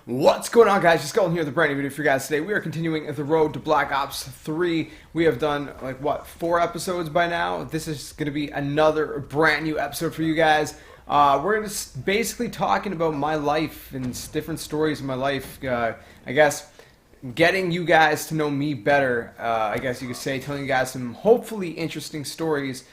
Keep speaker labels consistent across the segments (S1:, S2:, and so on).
S1: What's going on, guys? JSkeleton here with a brand new video for you guys today. We are continuing the road to Black Ops 3. We have done, like, what, 4 episodes by now? This is going to be another brand new episode for you guys. We're just basically talking about my life and different stories in my life. I guess getting you guys to know me better, I guess you could say, telling you guys some hopefully interesting stories.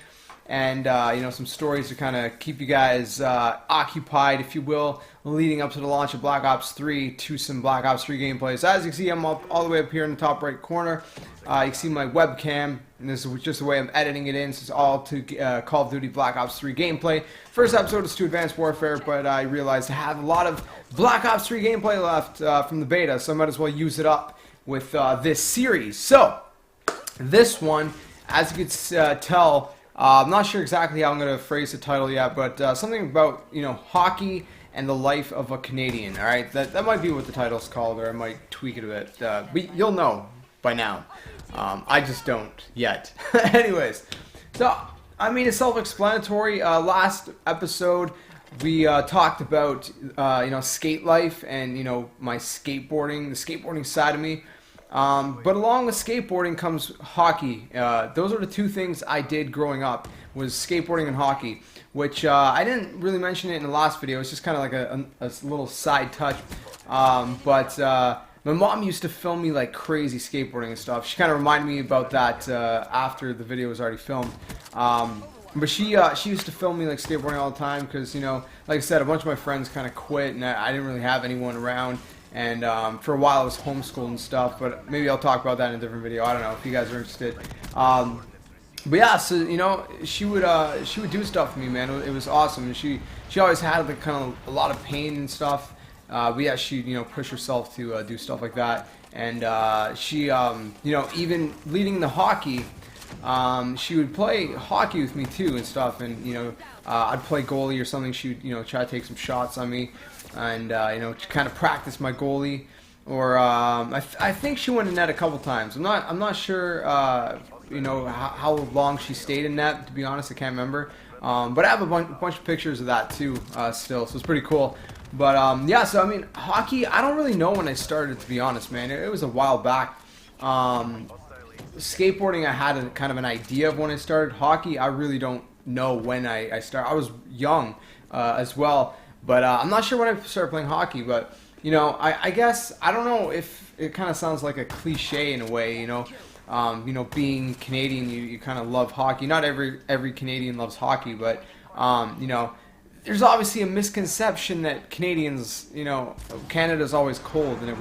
S1: And, some stories to kind of keep you guys occupied, if you will, leading up to the launch of Black Ops 3 to some Black Ops 3 gameplay. So as you can see, I'm up all the way up here in the top right corner. You can see my webcam, and this is just the way I'm editing it in. So it's all to Call of Duty Black Ops 3 gameplay. First episode is to Advanced Warfare, but I realized I have a lot of Black Ops 3 gameplay left from the beta, so I might as well use it up with this series. So, this one, as you could tell, I'm not sure exactly how I'm going to phrase the title yet, but something about, hockey and the life of a Canadian, alright? That might be what the title's called, or I might tweak it a bit. But you'll know by now. I just don't yet. Anyways, so, I mean, it's self-explanatory. Last episode, we talked about, skate life and, my skateboarding, the skateboarding side of me. But along with skateboarding comes hockey. Those are the two things I did growing up, was skateboarding and hockey, which I didn't really mention it in the last video. It's just kind of like a little side touch. But my mom used to film me like crazy skateboarding and stuff. She kind of reminded me about that after the video was already filmed. But she used to film me like skateboarding all the time because, like I said, a bunch of my friends kind of quit and I didn't really have anyone around. And for a while I was homeschooled and stuff, but maybe I'll talk about that in a different video. I don't know if you guys are interested. But yeah, so she would do stuff for me, man. It was awesome, and she always had like kind of a lot of pain and stuff. But yeah, she push herself to do stuff like that, and she even leading the hockey. She would play hockey with me too and stuff, and I'd play goalie or something. She would try to take some shots on me, and to kind of practice my goalie. Or I think she went in net a couple times. I'm not sure how long she stayed in net. To be honest, I can't remember. But I have a bunch of pictures of that too still, so it's pretty cool. But yeah, so I mean, hockey, I don't really know when I started, to be honest, man. It was a while back. Skateboarding, I had kind of an idea of when I started. Hockey, I really don't know when I started. I was young as well, but I'm not sure when I started playing hockey. But I guess, I don't know if it kind of sounds like a cliche in a way. Being Canadian, you kind of love hockey. Not every Canadian loves hockey, but there's obviously a misconception that Canadians, Canada's always cold, and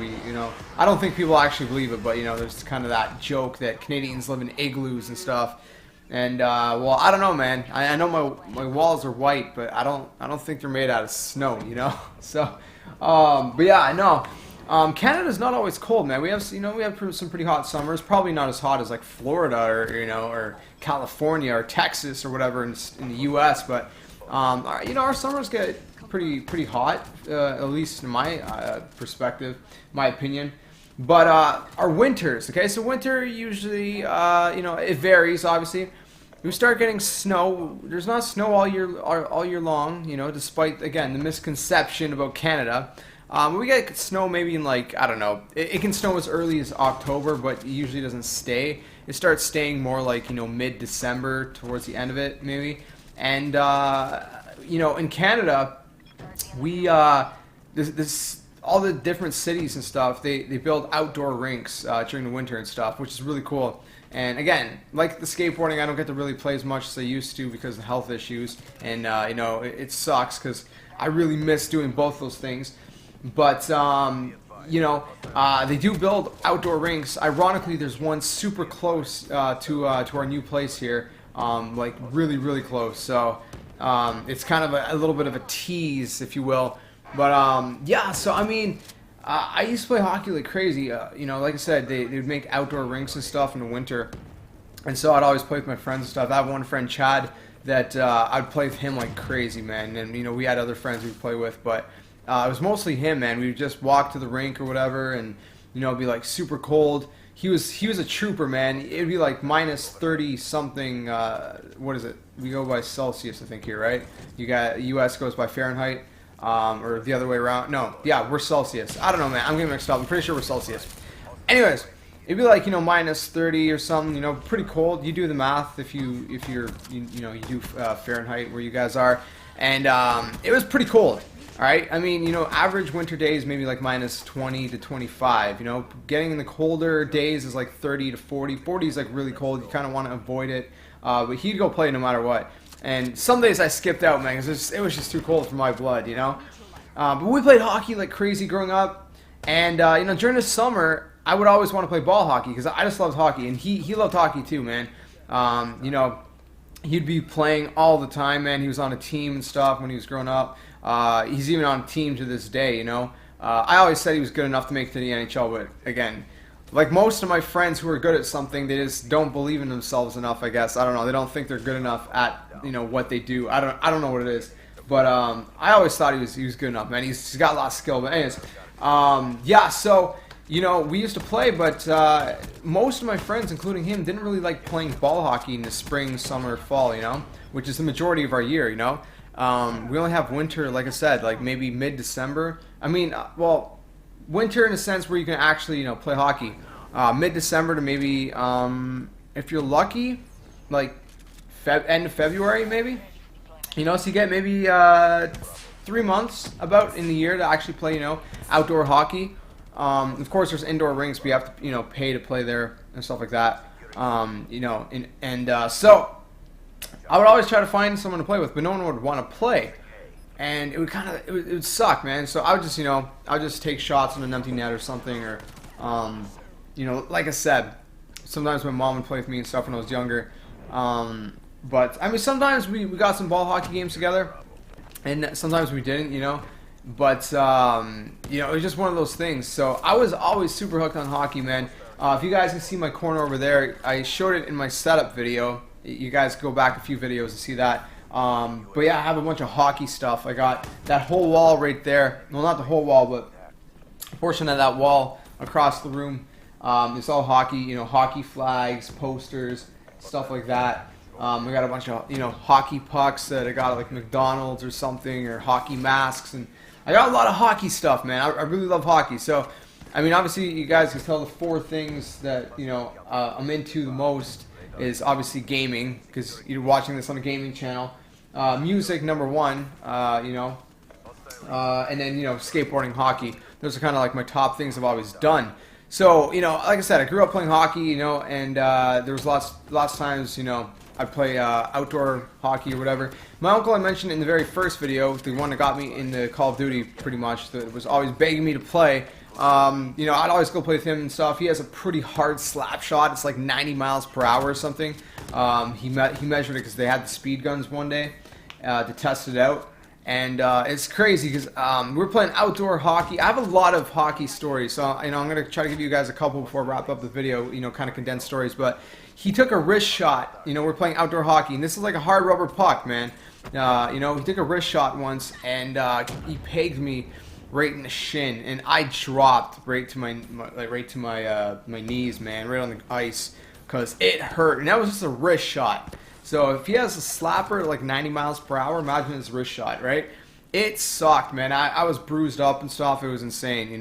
S1: I don't think people actually believe it, but there's kind of that joke that Canadians live in igloos and stuff. And well, I don't know, man. I know my walls are white, but I don't think they're made out of snow, So, but yeah, I know. Canada's not always cold, man. We have some pretty hot summers. Probably not as hot as like Florida or California or Texas or whatever in the U.S. But our summers get pretty hot, at least in my perspective, my opinion. But our winters, okay? So winter usually, it varies, obviously. We start getting snow. There's not snow all year long, despite, again, the misconception about Canada. We get snow maybe in, like, I don't know. It can snow as early as October, but it usually doesn't stay. It starts staying more like, mid-December, towards the end of it, maybe. And, in Canada, we, all the different cities and stuff, they build outdoor rinks during the winter and stuff, which is really cool. And again, like the skateboarding, I don't get to really play as much as I used to because of health issues. And, it sucks because I really miss doing both those things. But, they do build outdoor rinks. Ironically, there's one super close to our new place here. Like really, really close. So it's kind of a little bit of a tease, if you will. But yeah, so I mean, I used to play hockey like crazy. Like I said, they would make outdoor rinks and stuff in the winter, and so I'd always play with my friends and stuff. I have one friend, Chad, that I'd play with him like crazy, man. And we had other friends we'd play with, but it was mostly him, man. We would just walk to the rink or whatever, and it'd be like super cold. He was a trooper, man. It'd be like minus 30 something. What is it? We go by Celsius, I think, here, right? You got U.S. goes by Fahrenheit. or the other way around. No, yeah, we're Celsius. I don't know, man. I'm getting mixed up. I'm pretty sure we're Celsius. Anyways, it'd be like, minus 30 or something. Pretty cold. You do the math if you're you do Fahrenheit where you guys are, and it was pretty cold. All right. I mean, average winter days maybe like minus 20 to 25. Getting in the colder days is like 30 to 40. 40 is like really cold. You kind of want to avoid it. But he'd go play no matter what. And some days I skipped out, man, because it was just too cold for my blood, But we played hockey like crazy growing up. And, during the summer, I would always want to play ball hockey because I just loved hockey. And he loved hockey too, man. He'd be playing all the time, man. He was on a team and stuff when he was growing up. He's even on a team to this day, I always said he was good enough to make it to the NHL, but again, like most of my friends who are good at something, they just don't believe in themselves enough, I guess. I don't know. They don't think they're good enough at, what they do. I don't know what it is. But I always thought he was good enough, man. He's got a lot of skill. But anyways, yeah, so, we used to play, but most of my friends, including him, didn't really like playing ball hockey in the spring, summer, fall, which is the majority of our year, we only have winter, like I said, like maybe mid-December. I mean, winter in a sense where you can actually, play hockey. Mid-December to maybe, if you're lucky, like end of February maybe. So you get maybe 3 months about in the year to actually play, outdoor hockey. Of course, there's indoor rinks, but you have to, pay to play there and stuff like that. So I would always try to find someone to play with, but no one would want to play. And it would it would suck, man. So I would just, I would just take shots on an empty net or something, or, like I said, sometimes my mom would play with me and stuff when I was younger. But I mean, sometimes we got some ball hockey games together, and sometimes we didn't, But it was just one of those things. So I was always super hooked on hockey, man. If you guys can see my corner over there, I showed it in my setup video. You guys go back a few videos to see that. But yeah, I have a bunch of hockey stuff. I got that whole wall right there. Well, not the whole wall, but a portion of that wall across the room. It's all hockey, hockey flags, posters, stuff like that. We got a bunch of, hockey pucks that I got at like McDonald's or something, or hockey masks. And I got a lot of hockey stuff, man. I really love hockey. So, I mean, obviously, you guys can tell the 4 things that, I'm into the most is obviously gaming, because you're watching this on a gaming channel. Music, number 1, and then, skateboarding, hockey. Those are kind of like my top things I've always done. So, like I said, I grew up playing hockey, and there was lots of times, I'd play outdoor hockey or whatever. My uncle I mentioned in the very first video, the one that got me into Call of Duty pretty much, that was always begging me to play. I'd always go play with him and stuff. He has a pretty hard slap shot. It's like 90 miles per hour or something. He measured it because they had the speed guns one day to test it out. And it's crazy because we're playing outdoor hockey. I have a lot of hockey stories, so I'm going to try to give you guys a couple before I wrap up the video, kind of condensed stories. But he took a wrist shot. We're playing outdoor hockey, and this is like a hard rubber puck, man. He took a wrist shot once, and he pegged me right in the shin, and I dropped right to my knees, man, right on the ice, because it hurt, and that was just a wrist shot. So if he has a slapper at like 90 miles per hour, imagine his wrist shot, right? It sucked, man. I was bruised up and stuff. It was insane,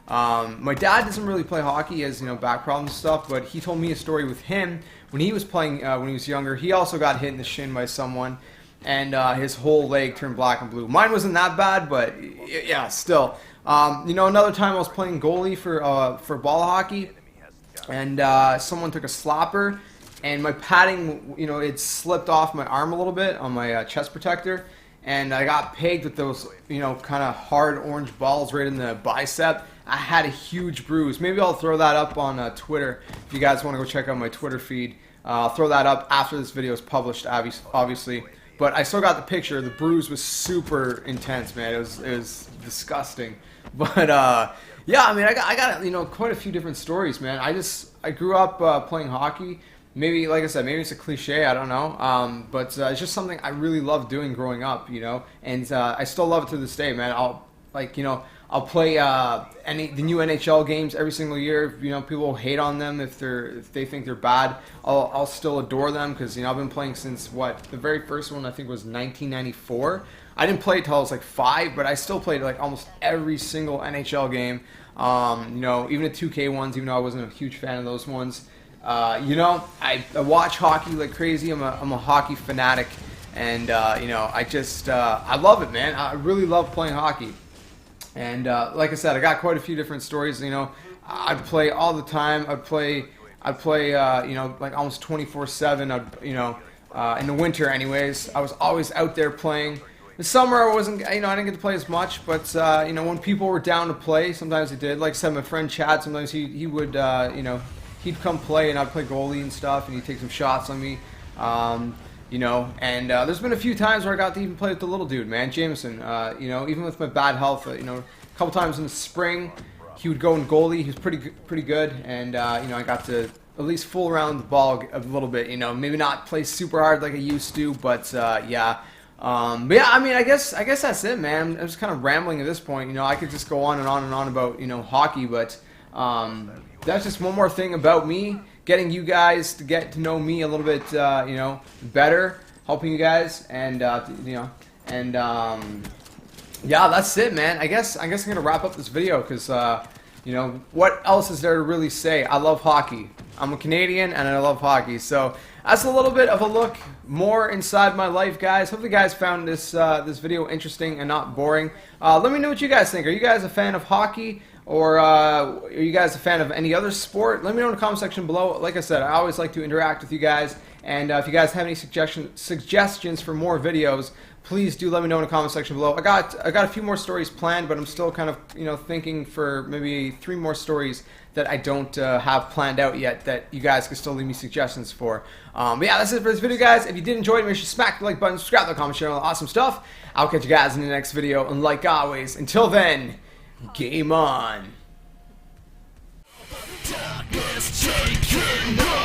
S1: My dad doesn't really play hockey. He has, back problems and stuff, but he told me a story with him when he was playing, when he was younger. He also got hit in the shin by someone, and his whole leg turned black and blue. Mine wasn't that bad, but yeah, still. Another time I was playing goalie for ball hockey, and someone took a slapper, and my padding, it slipped off my arm a little bit on my chest protector, and I got pegged with those, kind of hard orange balls right in the bicep. I had a huge bruise. Maybe I'll throw that up on Twitter if you guys want to go check out my Twitter feed. I'll throw that up after this video is published, obviously. But I still got the picture. The bruise was super intense, man. It was disgusting. But yeah, I mean, I got quite a few different stories, man. I grew up playing hockey. Maybe, like I said, maybe it's a cliche, I don't know. But it's just something I really loved doing growing up, and I still love it to this day, man. I'll play the new NHL games every single year. People hate on them if they think they're bad. I'll still adore them because I've been playing since the very first one I think was 1994. I didn't play till I was like 5, but I still played like almost every single NHL game. You know, even the 2K ones, even though I wasn't a huge fan of those ones. You know, I watch hockey like crazy. I'm a hockey fanatic, and you know, I love it, man. I really love playing hockey. And like I said, I got quite a few different stories. You know, I'd play all the time. I'd play you know, like almost 24/7. You know, in the winter, anyways, I was always out there playing. The summer, I wasn't, you know, I didn't get to play as much, but you know, when people were down to play, sometimes I did. Like I said, my friend Chad, sometimes he would, you know, he'd come play, and I'd play goalie and stuff, and he'd take some shots on me. You know, and there's been a few times where I got to even play with the little dude, man, Jameson. You know, even with my bad health, you know, a couple times in the spring, he would go in goalie. He was pretty good, and you know, I got to at least fool around the ball a little bit. You know, maybe not play super hard like I used to, but yeah. But yeah, I mean, I guess that's it, man. I'm just kind of rambling at this point. You know, I could just go on and on and on about, you know, hockey, but that's just one more thing about me, getting you guys to get to know me a little bit, you know, better, helping you guys, and you know, and yeah, that's it, man. I guess I'm gonna wrap up this video because you know, what else is there to really say? I love hockey. I'm a Canadian and I love hockey. So that's a little bit of a look more inside my life, guys. Hope you guys found this this video interesting and not boring. Let me know what you guys think. Are you guys a fan of hockey? Or are you guys a fan of any other sport? Let me know in the comment section below. Like I said, I always like to interact with you guys. And if you guys have any suggestions for more videos, please do let me know in the comment section below. I got a few more stories planned, but I'm still kind of, you know, thinking for maybe 3 more stories that I don't have planned out yet that you guys can still leave me suggestions for. But yeah, that's it for this video, guys. If you did enjoy it, make sure you smack the like button, subscribe, like, comment, share all the awesome stuff. I'll catch you guys in the next video. And like always, until then, game on. Darkness taking over.